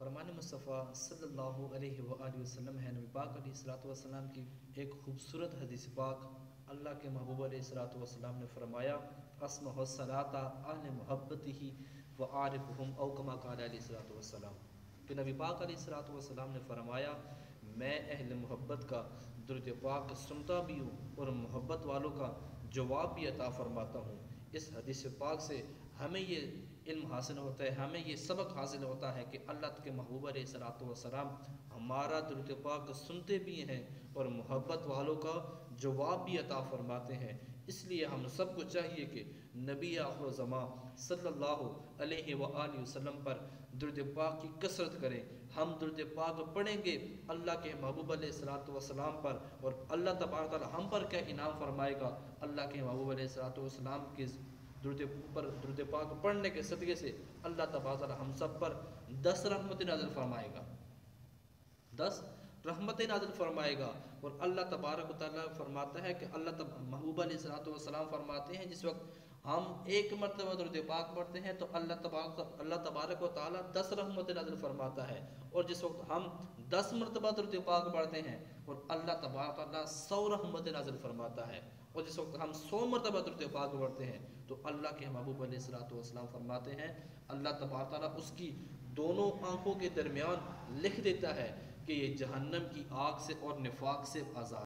فرمان مصطفیٰ صلی اللہ علیہ وآلہ وسلم ہے، نبی پاک علیہ الصلوۃ والسلام کی ایک خوبصورت حدیث پاک۔ اللہ کے محبوب علیہ الصلوۃ والسلام نے فرمایا، اسمع الصلاۃ اہل محبتہ وعارفہم، او کما قال علیہ الصلوۃ والسلام، کہ نبی پاک علیہ الصلوۃ والسلام نے فرمایا، میں اہل محبت کا درود پاک سنتا بھی ہوں اور محبت والوں کا جواب بھی عطا فرماتا ہوں۔ اس حدیث پاک سے ہمیں یہ علم حاصل ہوتا ہے، ہمیں یہ سبق حاصل ہوتا ہے کہ اللہ کے محبوب علیہ الصلوۃ والسلام ہمارا درود پاک سنتے بھی ہیں اور محبت والوں کا جواب بھی عطا فرماتے ہیں۔ اس لیے ہم سب کو چاہیے کہ نبی آخر الزمان صلی اللہ علیہ وآلہ وسلم پر درود پاک کی کثرت کریں۔ ہم درود پاک پڑھیں گے اللہ کے محبوب علیہ الصلوۃ والسلام پر، اور اللہ تبارک تعالیٰ ہم پر کیا انعام فرمائے گا۔ اللہ کے محبوب علیہ الصلوۃ والسلام کے درود پاک پڑھنے کے صدقے سے اللہ تبارک تعالیٰ ہم سب پر 10 رحمت نازل فرمائے گا، 10 رحمتیں نازل فرمائے گا۔ اور اللہ تبارک و تعالیٰ فرماتا ہے کہ محبوب علیہ الصلوۃ والسلام فرماتے ہیں، جس وقت ہم ایک مرتبہ درود پاک پڑھتے ہیں تو اللہ تبارک و تعالیٰ 10 رحمتیں نازل فرماتا ہے، اور جس وقت ہم 10 مرتبہ درود پاک پڑھتے ہیں اور اللہ تبارک و تعالیٰ 100 رحمتیں نازل فرماتا ہے، اور جس وقت ہم 100 مرتبہ درود پاک پڑھتے ہیں تو اللہ کے محبوب علیہ الصلوۃ والسلام فرماتے ہیں، اللہ تبارک تعالیٰ اس کی دونوں آنکھوں کے درمیان لکھ دیتا ہے کہ یہ جہنم کی آگ سے اور نفاق سے آزاد